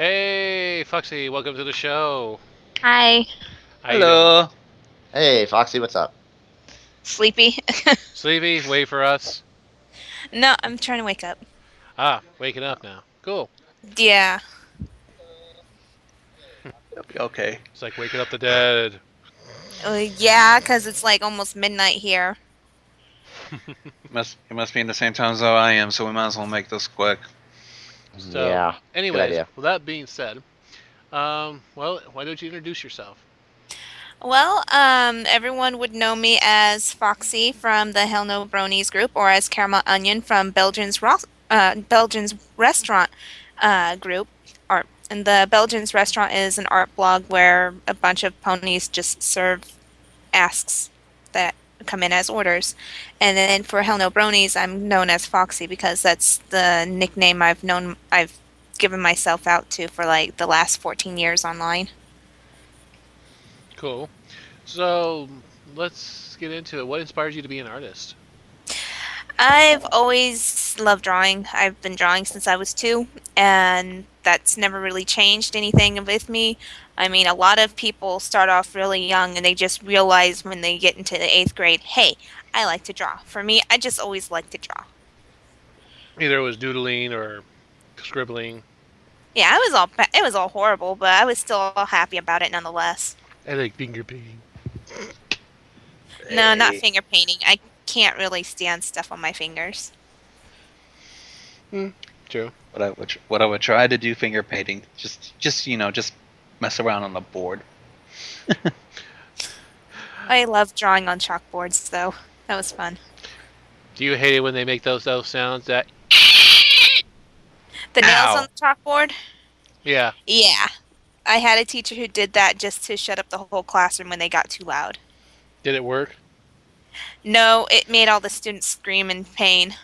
Hey, Foxy, welcome to the show. Hi. How you doing? Hello. Hey, Foxy, what's up? Sleepy? Sleepy? Wait for us. No, I'm trying to wake up. Ah, waking up now. Cool. Yeah. It'll be okay. It's like waking up the dead. Yeah, 'cause it's like almost midnight here. It must be in the same time zone I am, so we might as well make this quick. So, Yeah, good anyways, idea. with that being said, well, why don't you introduce yourself? Well, everyone would know me as Foxy from the Hell No Bronies group, or as Caramel Onion from Belgian's restaurant group. Art, and the Belgian's restaurant is an art blog where a bunch of ponies just serve asks that come in as orders. And then for Hell No Bronies, I'm known as Foxy because that's the nickname I've given myself out to for like the last 14 years online. Cool. So, let's get into it. What inspires you to be an artist? I've always loved drawing. I've been drawing since I was 2, and that's never really changed anything with me. I mean, a lot of people start off really young and they just realize when they get into the 8th grade, hey, I like to draw. For me, I just always liked to draw. Either it was doodling or scribbling. Yeah, it was all horrible, but I was still happy about it nonetheless. I like finger painting. No, not Hey. finger painting. I can't really stand stuff on my fingers. True. What I would try to do finger painting, just mess around on the board. I love drawing on chalkboards, though. That was fun. Do you hate it when they make those sounds? That The nails Ow. on the chalkboard? yeah. Yeah. I had a teacher who did that just to shut up the whole classroom when they got too loud. Did it work? No, it made all the students scream in pain.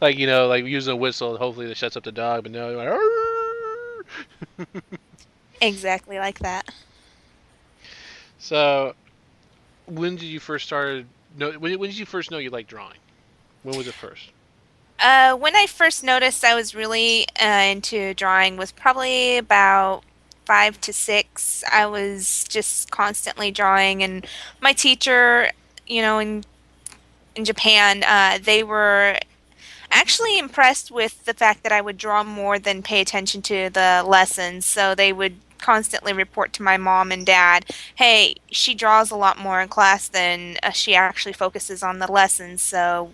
Like like using a whistle. Hopefully, that shuts up the dog. But no, you're like, Exactly like that. So, when did you first start? No, when did you first know you liked drawing? When was it first? When I first noticed I was really into drawing was probably about 5 to 6. I was just constantly drawing, and my teacher, in Japan, they were actually impressed with the fact that I would draw more than pay attention to the lessons. So they would constantly report to my mom and dad, hey, she draws a lot more in class than she actually focuses on the lessons. So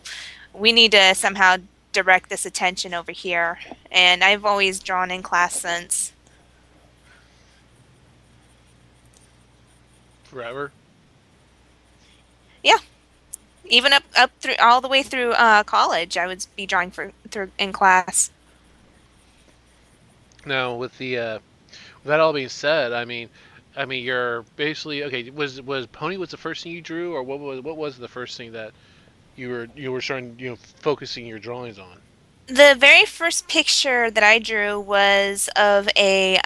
we need to somehow direct this attention over here. And I've always drawn in class since. Forever. Yeah. Even up through all the way through college, I would be drawing through in class. Now, with that all being said, I mean, you're basically okay. Was Pony was the first thing you drew, or what was the first thing that you were starting focusing your drawings on? The very first picture that I drew was of a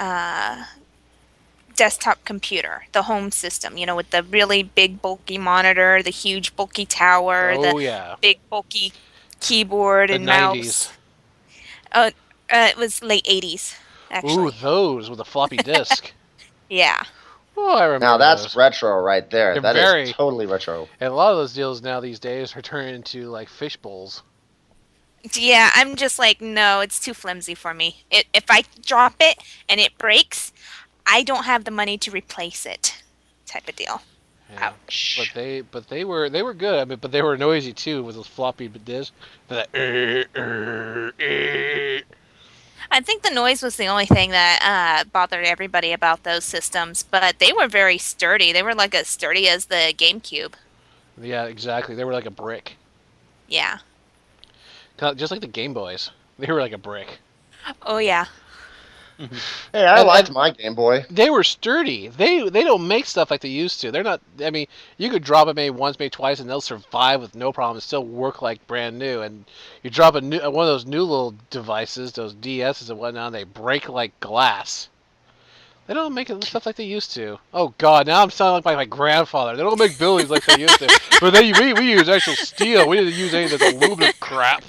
desktop computer, the home system, with the really big bulky monitor, the huge bulky tower, the Oh yeah, big bulky keyboard the and '90s. mouse. Oh, it was late 80s, Ooh, actually. those with a floppy disk. Yeah. Oh, I remember Now that's those. retro right there. They're That very, is totally retro. and a lot of those deals now these days are turning into like fish bowls. Yeah, I'm just like, no, it's too flimsy for me. If I drop it and it breaks, I don't have the money to replace it, type of deal. Yeah. But Ouch. they were good. I mean, but they were noisy too with those floppy disks. That I think the noise was the only thing that bothered everybody about those systems, but they were very sturdy. They were like as sturdy as the GameCube. yeah, exactly. They were like a brick, Yeah. just like the Game Boys. They were like a brick. Oh yeah. Hey, I And, liked and my Game Boy. they were sturdy. They don't make stuff like they used to. They're not. I mean, you could drop it maybe once, maybe twice, and they'll survive with no problem and still work like brand new. And you drop one of those new little devices, those DSs and whatnot, and they break like glass. They don't make stuff like they used to. Oh God, now I'm sounding like my grandfather. They don't make buildings like they used to. But we use actual steel. We didn't use any of this aluminum crap.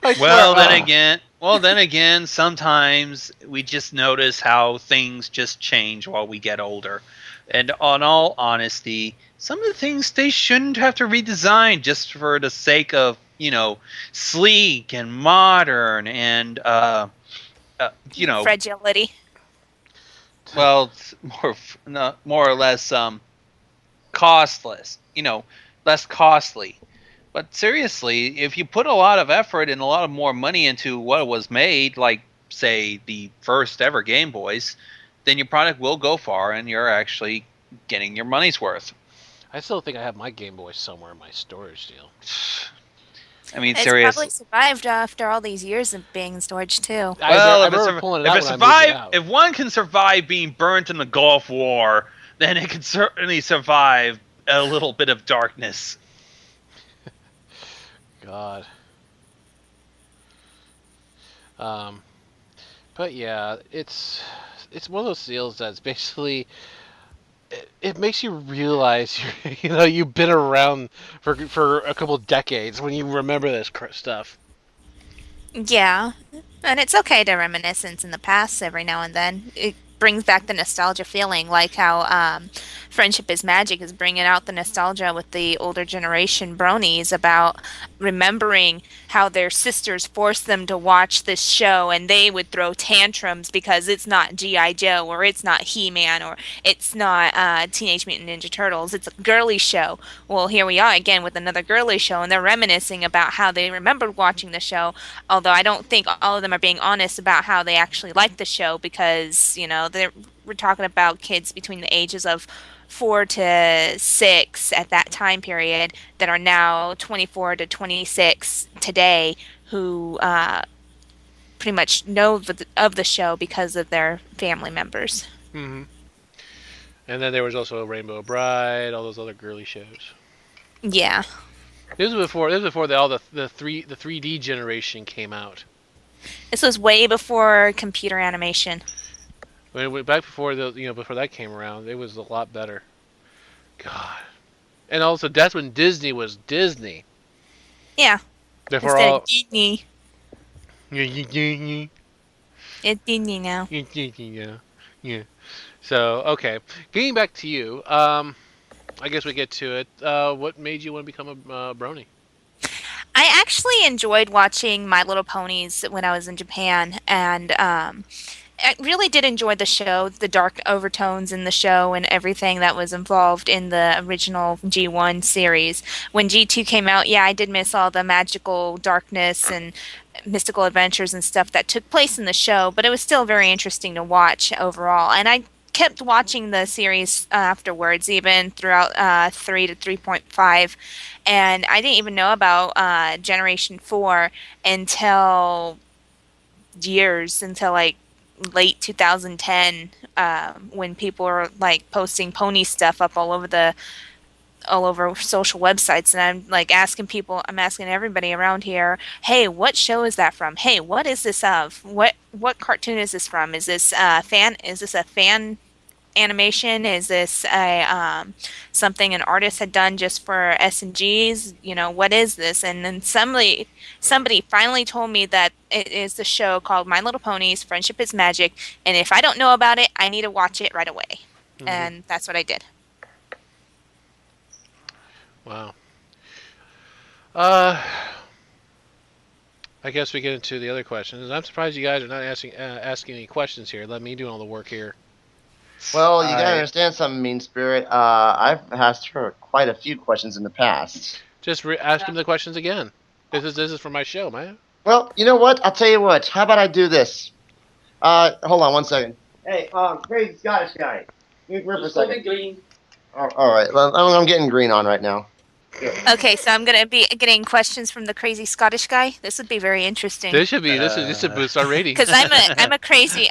I swear. Well, then Oh. again, Well, then again, sometimes we just notice how things just change while we get older. And on all honesty, some of the things they shouldn't have to redesign just for the sake of, sleek and modern and, Fragility. well, more or less costless, less costly. But seriously, if you put a lot of effort and a lot of more money into what was made, like say the first ever Game Boys, then your product will go far, and you're actually getting your money's worth. I still think I have my Game Boy somewhere in my storage deal. I mean, It's probably seriously. survived after all these years of being in storage too. Well, I if remember pulling it if out it when I moved it survive, out. if one can survive being burnt in the Gulf War, then it can certainly survive a little bit of darkness. God. But yeah, it's one of those deals that's basically it makes you realize you've been around for a couple decades when you remember this stuff. Yeah, and it's okay to reminiscence in the past every now and then. It brings back the nostalgia feeling, like how Friendship is Magic is bringing out the nostalgia with the older generation bronies about remembering how their sisters forced them to watch this show and they would throw tantrums because it's not G.I. Joe or it's not He-Man or it's not Teenage Mutant Ninja Turtles. It's a girly show. Well, here we are again with another girly show, and they're reminiscing about how they remembered watching the show, although I don't think all of them are being honest about how they actually like the show because, we're talking about kids between the ages of 4 to 6 at that time period that are now 24 to 26 today who pretty much know of the show because of their family members. Mm-hmm. And then there was also Rainbow Bride, all those other girly shows. Yeah. This was before all the 3D generation came out. This was way before computer animation. Back before before that came around, it was a lot better. God. And also that's when Disney was Disney. Yeah. Before Instead all of Disney. Yeah. It's Disney now. Yeah. So, okay. Getting back to you, I guess we get to it. What made you want to become a brony? I actually enjoyed watching My Little Ponies when I was in Japan, and I really did enjoy the show, the dark overtones in the show, and everything that was involved in the original G1 series. When G2 came out, yeah, I did miss all the magical darkness and mystical adventures and stuff that took place in the show, but it was still very interesting to watch overall. And I kept watching the series afterwards, even throughout 3 to 3.5. And I didn't even know about Generation 4 until like late 2010, when people were like posting pony stuff up all over social websites, and I'm asking everybody around here, hey, what show is that from? Hey, what is this of? What cartoon is this from? Is this a fan animation? Is this a something an artist had done just for S&Gs? What is this? And then somebody finally told me that it is the show called My Little Ponies Friendship is Magic, and if I don't know about it, I need to watch it right away. Mm-hmm. And that's what I did. Wow. I guess we get into the other questions. I'm surprised you guys are not asking any questions here. Let me do all the work here. Well, you gotta understand something, Mean Spirit. I've asked her quite a few questions in the past. Just ask him the questions again. This is for my show, man. Well, you know what? I'll tell you what. How about I do this? Hold on one second. Hey, crazy Scottish guy. Give me for a second. Green. All right. Well, I'm getting green on right now. Okay, so I'm gonna be getting questions from the crazy Scottish guy. This would be very interesting. This should boost our ratings. Because I'm a crazy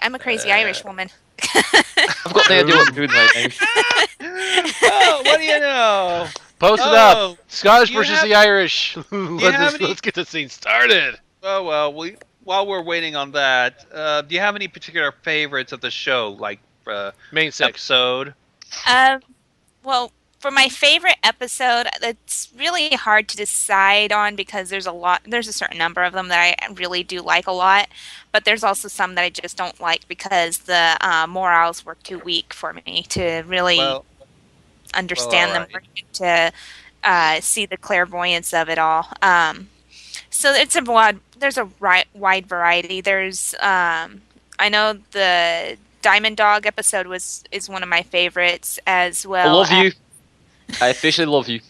Irish woman. I've got no idea what I'm doing right now. Oh, what do you know? Post it up. Scottish versus the Irish. Let's get this thing started. Oh well, while we're waiting on that, do you have any particular favorites of the show, like Main six. episode? Well, For my favorite episode, it's really hard to decide on because there's a certain number of them that I really do like a lot, but there's also some that I just don't like because the morals were too weak for me to really Well, understand them alright. or to see the clairvoyance of it all. So it's there's a wide variety. There's I know the Diamond Dog episode is one of my favorites as I well. love you. I officially love you.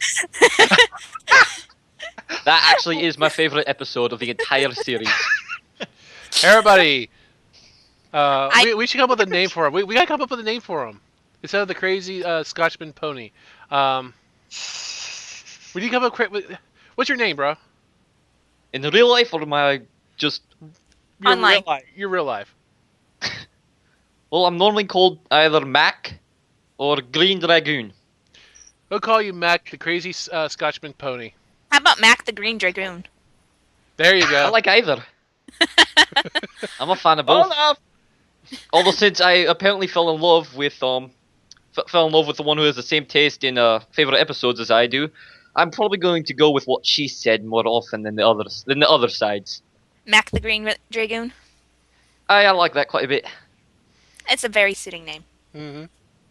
That actually is my favorite episode of the entire series. Everybody, we should come up with a name for him. We gotta come up with a name for him instead of the crazy Scotchman pony. We need to come up with. What's your name, bro? In real life, or my just... Your Online. real life. Your real life. Well, I'm normally called either Mac or Green Dragoon. We'll call you Mac, the crazy Scotchman pony. How about Mac the Green Dragoon? There you I go. like either. I'm a fan of both. Although since I apparently fell in love with the one who has the same taste in favorite episodes as I do, I'm probably going to go with what she said more often than the other sides. Mac the Green Dragoon? I like that quite a bit. It's a very suiting name. Mm-hmm.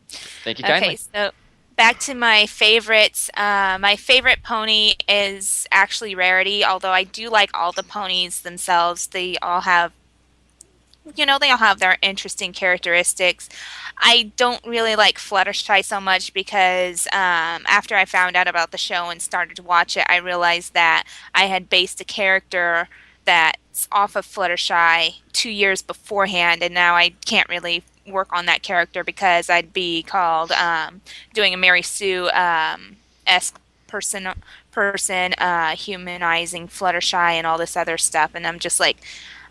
Thank you Okay, kindly. so back to my favorites. My favorite pony is actually Rarity, although I do like all the ponies themselves. They all have their interesting characteristics. I don't really like Fluttershy so much because after I found out about the show and started to watch it, I realized that I had based a character that's off of Fluttershy 2 years beforehand, and now I can't really work on that character because I'd be called doing a Mary Sue esque person humanizing Fluttershy and all this other stuff, and I'm just like,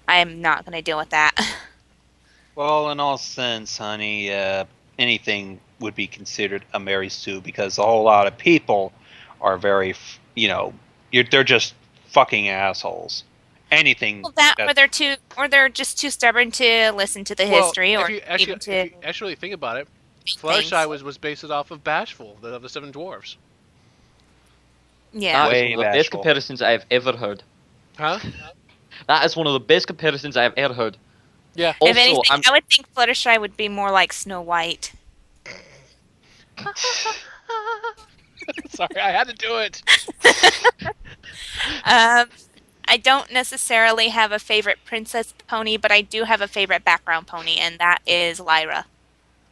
I'm not going to deal with that. Well, in all sense, honey, anything would be considered a Mary Sue because a whole lot of people are very, they're just fucking assholes. Anything. Well, or they're just too stubborn to listen to the history, or if you actually think about it, Fluttershy was based off of Bashful, of the Seven Dwarfs. Yeah. That is Way one of the best bashful. comparisons I have ever heard. Huh? That is one of the best comparisons I have ever heard. Yeah. If Also, anything, I'm I would think Fluttershy would be more like Snow White. Sorry, I had to do it. I don't necessarily have a favorite princess pony, but I do have a favorite background pony, and that is Lyra.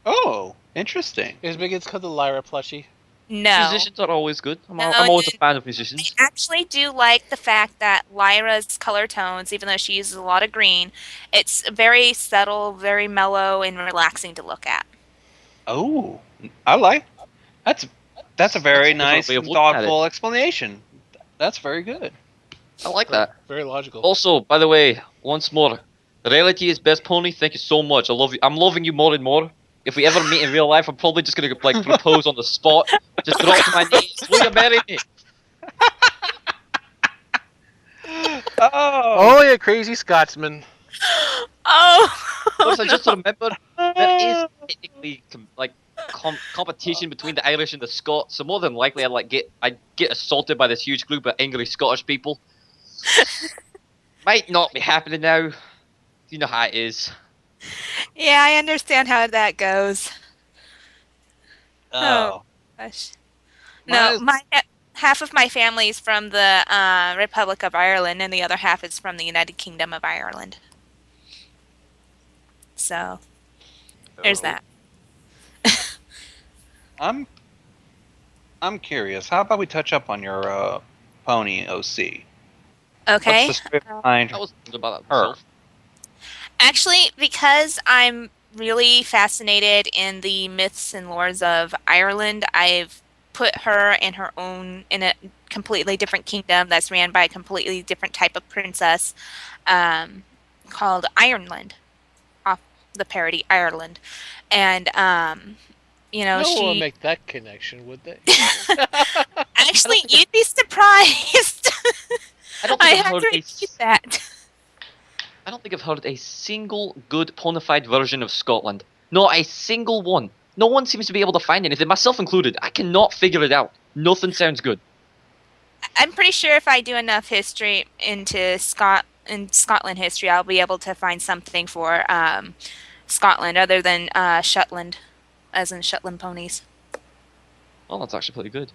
Oh, interesting. Is Biggins called the Lyra plushie? No. musicians are always good. I'm No, always a you- fan of I musicians. actually do like the fact that Lyra's color tones, even though she uses a lot of green, it's very subtle, very mellow, and relaxing to look at. Oh, I like. That's a very That's a different nice, way of looking at thoughtful explanation. That's very good. I like that. Very logical. Also, by the way, once more, Reality is best pony. Thank you so much. I love you. I'm loving you more and more. If we ever meet in real life, I'm probably just gonna propose on the spot. Just drop to my knees. Will you marry me? Oh, Only a crazy Scotsman. Oh! Also, just remember, there is technically competition between the Irish and the Scots. So more than likely, I'd get assaulted by this huge group of angry Scottish people. Might not be happening now. You know how it is. Yeah, I understand how that goes. oh. Gosh. Mine No, is- half of my family is from the Republic of Ireland, and the other half is from the United Kingdom of Ireland. So, there's Oh. that. I'm curious. How about we touch up on your pony OC? Okay. What's the story behind I was thinking about that her? myself. Actually, because I'm really fascinated in the myths and lores of Ireland, I've put her in a completely different kingdom that's ran by a completely different type of princess, called Ireland, off the parody Ireland, and No one she would make that connection, would they? actually you'd be surprised. I don't I think I've had heard to a repeat that. I don't think I've heard a single good ponified version of Scotland. Not a single one. no one seems to be able to find anything, myself included. I cannot figure it out. Nothing sounds good. I'm pretty sure if I do enough history into Scotland history, I'll be able to find something for Scotland other than Shetland, as in Shetland ponies. Well, that's actually pretty good.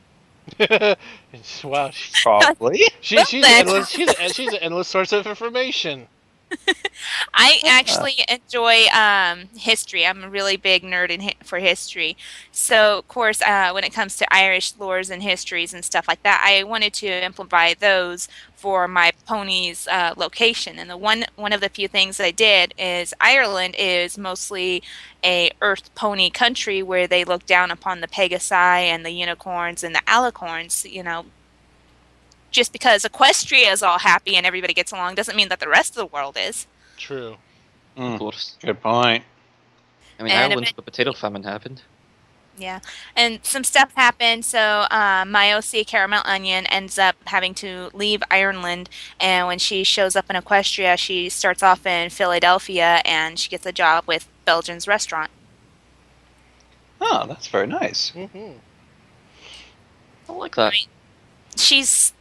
Wow, Probably. she's then. endless. She's an endless source of information. I actually enjoy history. I'm a really big nerd for history. So, of course, when it comes to Irish lores and histories and stuff like that, I wanted to implement those for my pony's location. And one of the few things I did is Ireland is mostly a earth pony country where they look down upon the Pegasi and the unicorns and the alicorns. You know, just because Equestria is all happy and everybody gets along doesn't mean that the rest of the world is. True. Of course. Good point. I mean, And Ireland, the potato famine happened. Yeah, and some stuff happened. So my OC Caramel Onion ends up having to leave Ireland, and when she shows up in Equestria, she starts off in Philadelphia, and she gets a job with Belgian's restaurant. Oh, that's very nice. Mm-hmm. I like that. She's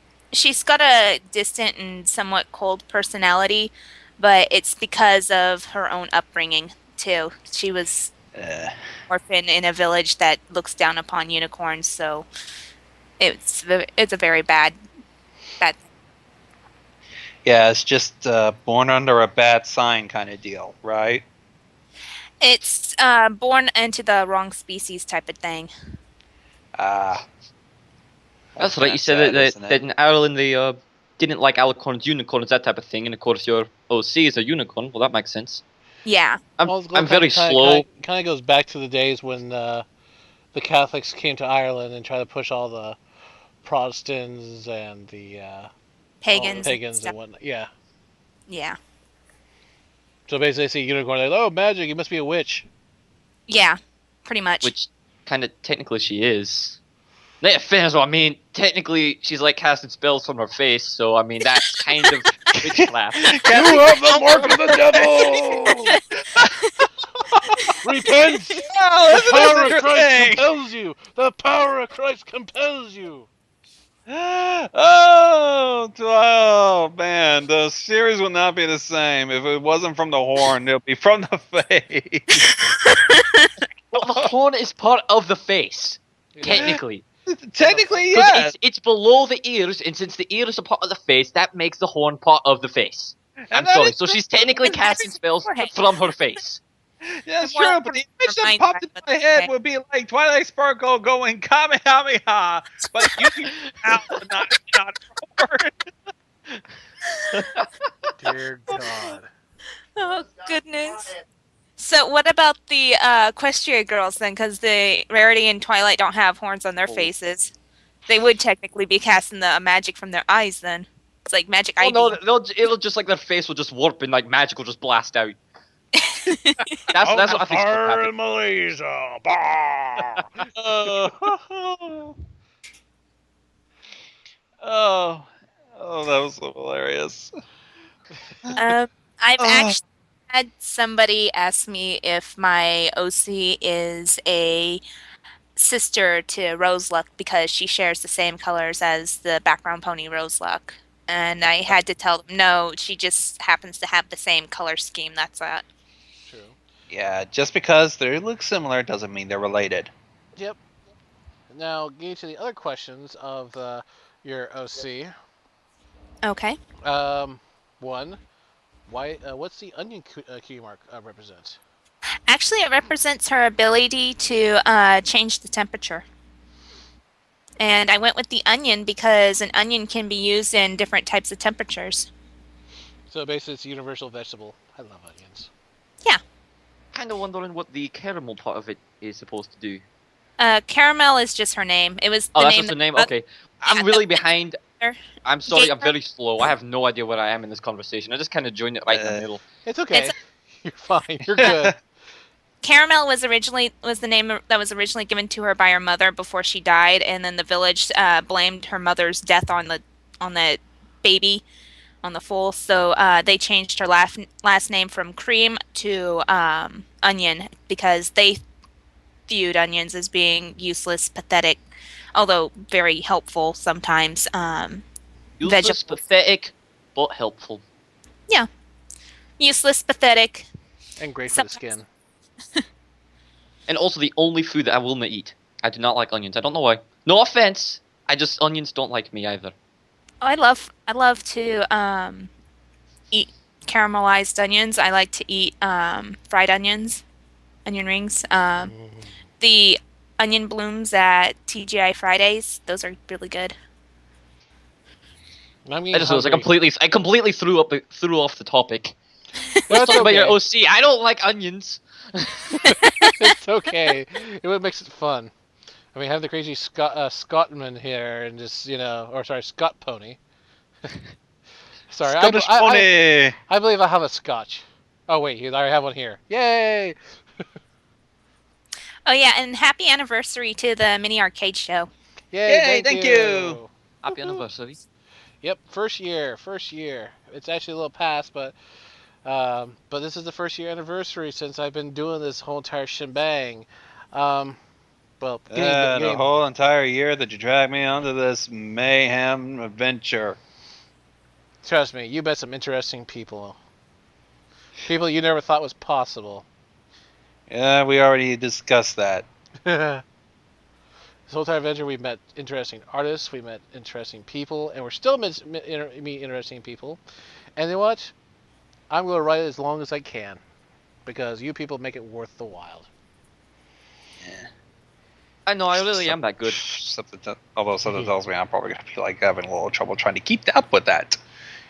got a distant and somewhat cold personality, but it's because of her own upbringing too. She was orphan in a village that looks down upon unicorns, so it's a very bad. Yeah, it's just born under a bad sign kind of deal, right? It's born into the wrong species type of thing. That's right. You said that in Ireland they didn't like alicorns, unicorns, that type of thing, and of course your OC is a unicorn. Well, that makes sense. Yeah. I'm very slow. Kind of goes back to the days when the Catholics came to Ireland and tried to push all the Protestants and the Pagans pagans stuff. and whatnot. Yeah. Yeah. So basically, they see a unicorn. They're like, "Oh, magic! You must be a witch." Yeah. Pretty much. Which kind of technically she is. Not fair, so I mean, technically she's like casting spells from her face, so I mean that's kind of witchcraft. You have the mark of the devil. Repent! Oh, The power of that's Christ interesting. compels you. The power of Christ compels you. Oh man, the series would not be the same if it wasn't from the horn. It would be from the face. Well, the horn is part of the face, technically. Technically, 'Cause yes. it's below the ears, and since the ears are part of the face, that makes the horn part of the face. I'm that sorry. is So true. she's technically But casting that's spells forehead. from her face. Yeah, it's Well, true, but the image that remind popped me, into but my okay. head would be like Twilight Sparkle going Kamehameha, but you can out, but not forward. Dear God. Oh goodness. So what about the Equestria girls then? Because the Rarity and Twilight don't have horns on their faces. They would technically be casting the magic from their eyes then. It's like magic Oh eye no, beam. it'll just like their face will just warp and like magic will just blast out. That's what I think. Fire in Malaysia. Bah. Oh, that was so hilarious. I've actually had somebody ask me if my OC is a sister to Roseluck because she shares the same colors as the background pony Roseluck. And I had to tell them, no, she just happens to have the same color scheme, that's that. True. Yeah, just because they look similar doesn't mean they're related. Yep. Now, getting to the other questions of your OC. Okay. One, why? What's the onion key mark represent? Actually, it represents her ability to change the temperature. And I went with the onion because an onion can be used in different types of temperatures. So basically, it's a universal vegetable. I love onions. Kind of wondering what the caramel part of it is supposed to do. Caramel is just her name. It was the Oh, that's name. just the name. that- Okay, I'm really behind. I'm sorry, I'm Gator? very slow. I have no idea where I am in this conversation. I just kind of joined it right in the middle. It's okay. It's You're fine. You're good. Caramel was the name that was originally given to her by her mother before she died, and then the village blamed her mother's death on the baby, on the foal. So they changed her last name from Cream to Onion because they viewed onions as being useless, pathetic, although very helpful sometimes. Useless, Vegetables. pathetic, but helpful. Yeah. Useless, pathetic. And great for the skin. And also the only food that I will not eat. I do not like onions. I don't know why. No offense. Onions don't like me either. I love to eat caramelized onions. I like to eat fried onions, onion rings. The onion blooms at TGI Fridays, those are really good. I'm I just was I completely threw off the topic. That's Talk about your okay. OC. I don't like onions. It's okay. It what makes it fun. I mean, have the crazy Scotsman here and just Scott pony. Sorry, Scottish pony. I believe I have a Scotch. Oh wait, I have one here. Yay! Oh yeah, and happy anniversary to the mini arcade show. Yay! Thank you. Happy anniversary. Yep, first year. It's actually a little past, but this is the first year anniversary since I've been doing this whole entire shebang. The whole entire year that you dragged me onto this mayhem adventure. Trust me, you met some interesting people. People you never thought was possible. Yeah, we already discussed that. This whole entire adventure, we've met interesting artists, we met interesting people, and we're still meeting interesting people. And you know what? I'm going to write it as long as I can, because you people make it worth the while. Yeah. I know, I really am that good. Something tells me I'm probably going to be like having a little trouble trying to keep up with that.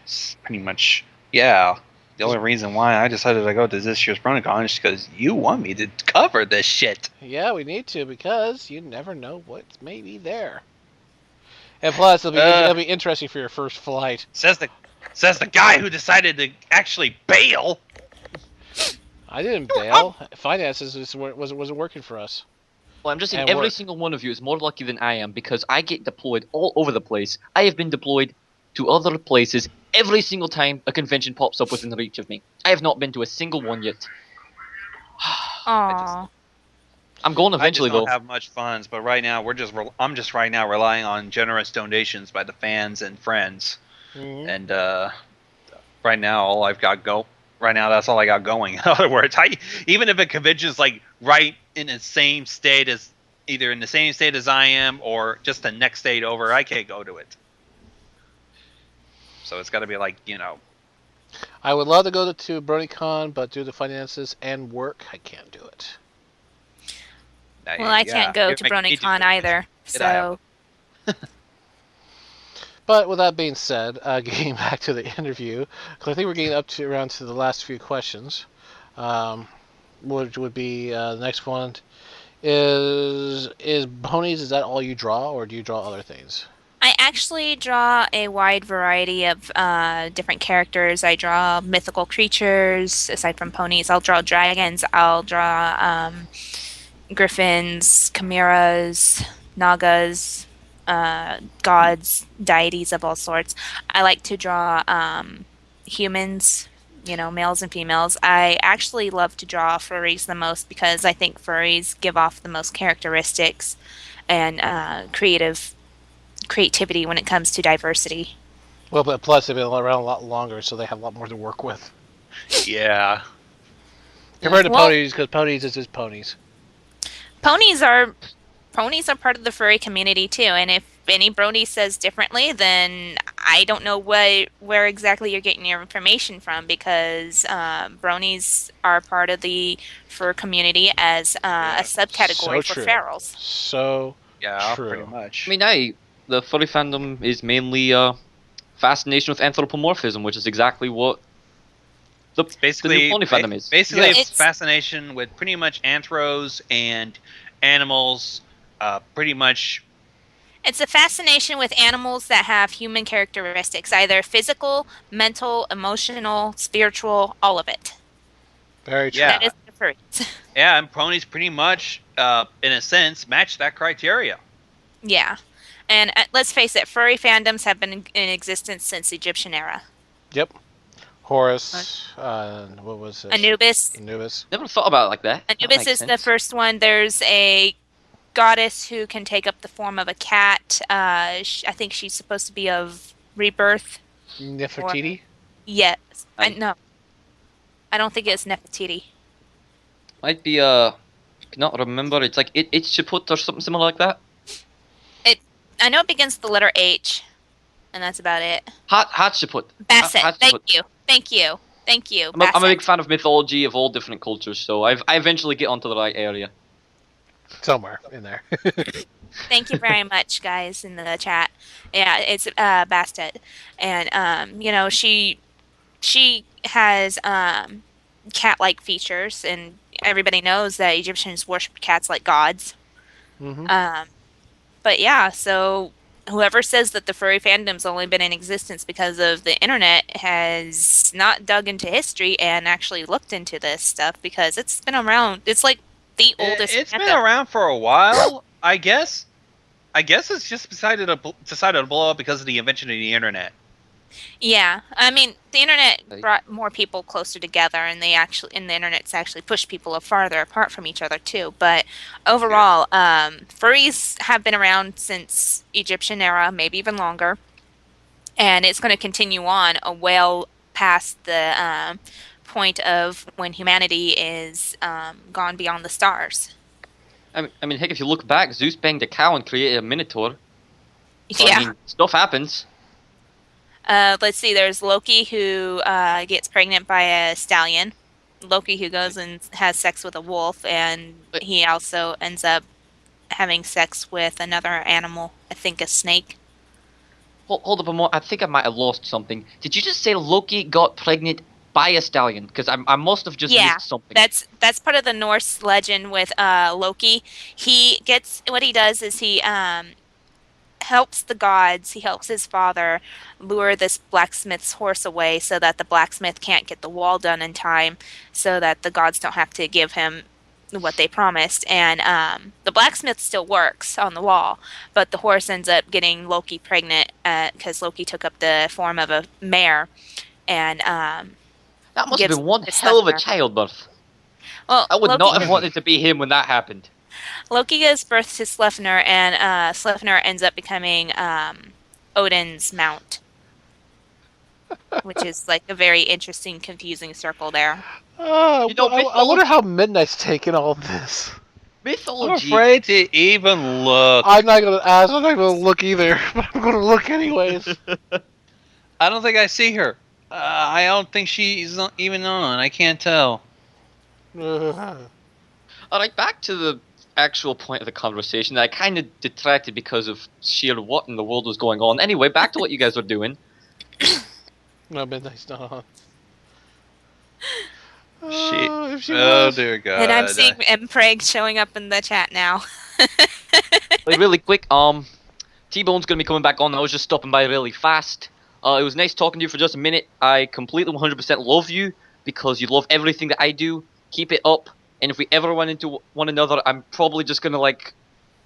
It's pretty much, yeah. The only reason why I decided to go to this year's BronyCon is because you want me to cover this shit. Yeah, we need to, because you never know what's maybe there. And plus, it'll be interesting for your first flight. Says the guy who decided to actually bail. I didn't bail. Finances wasn't working for us. Well, I'm just saying, every single one of you is more lucky than I am because I get deployed all over the place. I have been deployed to other places every single time a convention pops up within reach of me. I have not been to a single one yet. Aww. I'm going eventually, I just don't though. have much funds, but right now I'm just right now relying on generous donations by the fans and friends. Mm-hmm. And right now that's all I got going. In other words, even if a convention's like right in the same state as either in the same state as I am or just the next state over, I can't go to it. So it's got to be like, I would love to go to BronyCon, but due to finances and work, I can't do it. Well, I can't go to BronyCon either, so... But with that being said, getting back to the interview, because I think we're getting around to the last few questions, which would be the next one is ponies, is that all you draw, or do you draw other things? I actually draw a wide variety of different characters. I draw mythical creatures, aside from ponies. I'll draw dragons, I'll draw griffins, chimeras, nagas, gods, deities of all sorts. I like to draw humans, males and females. I actually love to draw furries the most because I think furries give off the most characteristics and creativity when it comes to diversity. Well, but plus they've been around a lot longer, so they have a lot more to work with. Yeah. Compared to ponies, because ponies is just ponies. Ponies are part of the furry community too, and if any brony says differently, then I don't know where exactly you're getting your information from, because bronies are part of the fur community as a subcategory for ferals. So yeah, true. Pretty much. I mean, the furry fandom is mainly fascination with anthropomorphism, which is exactly what the new pony fandom is. Basically, it's fascination with pretty much anthros and animals. Pretty much. It's a fascination with animals that have human characteristics, either physical, mental, emotional, spiritual, all of it. Very true. Yeah. That is the furries. Yeah, and ponies pretty much, in a sense, match that criteria. Yeah. And let's face it, furry fandoms have been in existence since the Egyptian era. Yep. Horus. What was it? Anubis. Anubis. Never thought about it like that. That Anubis makes is the sense. first one. There's a goddess who can take up the form of a cat. I think she's supposed to be of rebirth. Nefertiti. Yes. Aye. No. I don't think it's Nefertiti. Might be cannot remember. It's like it's Chaput or something similar like that. I know it begins with the letter H, and that's about it. Hatshepsut. Basset. Hatshepsut. Thank you. I'm a Basset. big fan of mythology of all different cultures, so I eventually get onto the right area. Somewhere in there. Thank you very much, guys, in the chat. Yeah, it's Bastet, and she has cat-like features, and everybody knows that Egyptians worship cats like gods. Mm-hmm. But yeah, so whoever says that the furry fandom's only been in existence because of the internet has not dug into history and actually looked into this stuff, because it's been around. It's like the oldest. It's been fandom. around for a while, I guess. I guess it's just decided to blow up because of the invention of the internet. Yeah, I mean, the internet Right. brought more people closer together, and the internet's actually pushed people farther apart from each other too. But overall, furries have been around since Egyptian era, maybe even longer, and it's going to continue on well past the point of when humanity is gone beyond the stars. I mean, heck, if you look back, Zeus banged a cow and created a minotaur. So, Yeah. I mean, stuff happens. Let's see. There's Loki, who gets pregnant by a stallion. Loki, who goes and has sex with a wolf, and he also ends up having sex with another animal. I think a snake. Hold up a moment. I think I might have lost something. Did you just say Loki got pregnant by a stallion? Because I must have just missed something. That's part of the Norse legend with Loki. What he does is he helps the gods. He helps his father lure this blacksmith's horse away so that the blacksmith can't get the wall done in time, so that the gods don't have to give him what they promised. And the blacksmith still works on the wall, but the horse ends up getting Loki pregnant because Loki took up the form of a mare, and That must have gives been one to hell of a Sleipnir. childbirth. Well, I would Loki not have wanted to be him when that happened. Loki gives birth to Sleipnir, and Sleipnir ends up becoming Odin's mount, which is like a very interesting, confusing circle there. You know, I wonder how Midnight's taking all of this. I'm Mythology. afraid to even look. I'm not gonna ask. I'm not gonna look either. But I'm gonna look anyways. I don't think I see her. I don't think she's even on. I can't tell. Alright, back to the actual point of the conversation. I kind of detracted because of sheer what in the world was going on. Anyway, back to what you guys were doing. No, Midnight's not on. If she Oh was. dear God. And I'm seeing Mpreg showing up in the chat now. Like, really quick, T-Bone's gonna be coming back on. I was just stopping by really fast. It was nice talking to you for just a minute. I completely 100% love you because you love everything that I do. Keep it up. And if we ever run into one another, I'm probably just gonna like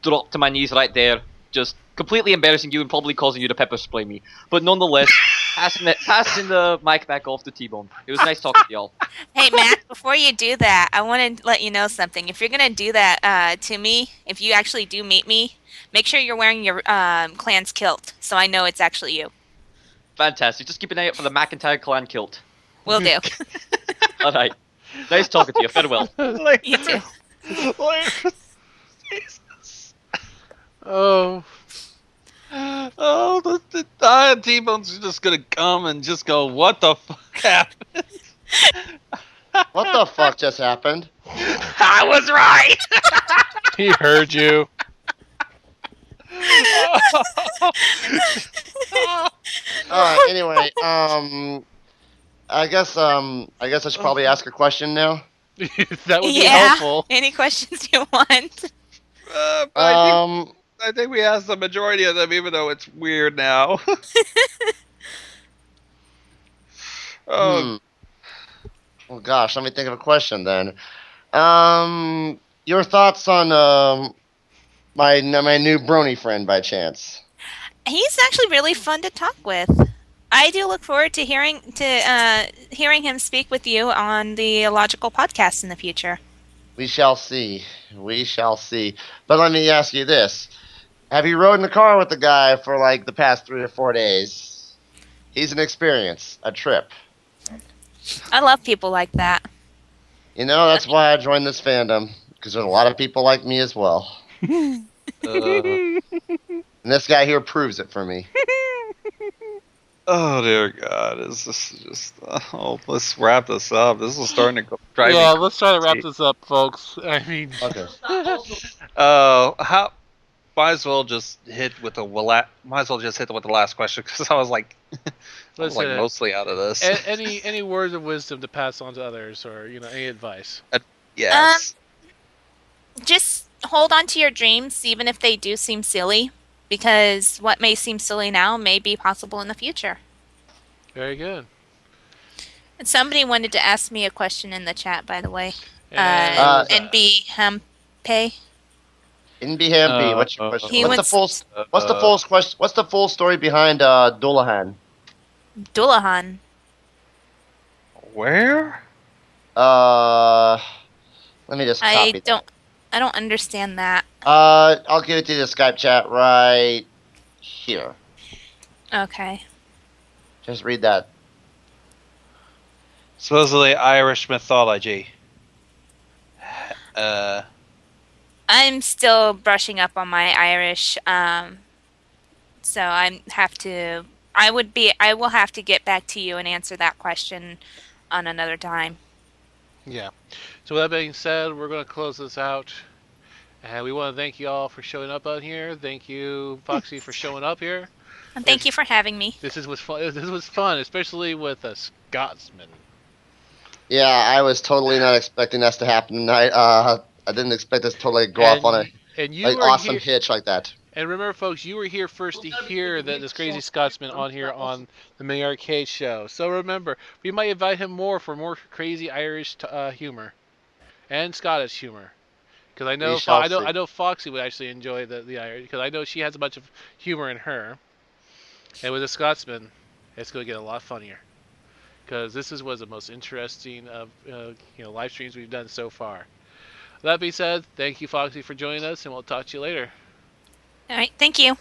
drop to my knees right there, just completely embarrassing you and probably causing you to pepper spray me. But nonetheless, passing the mic back off to T-Bone. It was nice talking to y'all. Hey, Matt, before you do that, I want to let you know something. If you're going to do that to me, if you actually do meet me, make sure you're wearing your clan's kilt, so I know it's actually you. Fantastic. Just keep an eye out for the McIntyre clan kilt. Will do. Alright. Nice talking to you. Farewell. You too. Jesus. Oh. Oh, the T-Bone's just gonna come and just go, what the fuck happened? What the fuck just happened? I was right! He heard you. Alright, anyway, I guess I should probably ask a question now. That would be Yeah. helpful. Any questions you want? I think we asked the majority of them, even though it's weird now. Hmm. Oh gosh, let me think of a question then. Your thoughts on my new brony friend by chance? He's actually really fun to talk with. I do look forward to hearing him speak with you on the Illogical podcast in the future. We shall see. We shall see. But let me ask you this: have you rode in the car with the guy for like the past 3 or 4 days? He's an experience, a trip. I love people like that. You know, that's why I joined this fandom, because there's a lot of people like me as well. And this guy here proves it for me. Oh dear God! Is this just? Oh, let's wrap this up. This is starting to drive Yeah, me. let's try to wrap this up, folks. I mean, Okay. How? Might as well just hit with the Might as well just hit with the last question because I was like, listen, mostly out of this. any words of wisdom to pass on to others, or any advice? Yes. Just hold on to your dreams, even if they do seem silly, because what may seem silly now may be possible in the future. Very good. And somebody wanted to ask me a question in the chat, by the way. And NB Hampe. Inbihampi, what's your question? He What's the full question? What's the full story behind Dullahan? Dullahan. Where? Let me just copy I don't understand that. I'll give it to the Skype chat right here. Okay. Just read that. Supposedly Irish mythology. I'm still brushing up on my Irish, so I will have to get back to you and answer that question on another time. yeah. So with that being said, we're going to close this out. And we want to thank you all for showing up on here. Thank you, Foxy, for showing up here. And thank you for having me. This was fun. This was fun, especially with a Scotsman. Yeah, I was totally not expecting this to happen tonight. I didn't expect this to totally go off on and you an were awesome here, hitch like that. And remember, folks, you were here first to hear this crazy Scotsman on here on the Mini Arcade Show. So remember, we might invite him more for more crazy Irish humor and Scottish humor. Because I know Foxy would actually enjoy the Irish, because I know she has a bunch of humor in her. And with a Scotsman, it's going to get a lot funnier. Because this was the most interesting of live streams we've done so far. That being said, thank you, Foxy, for joining us, and we'll talk to you later. All right, thank you.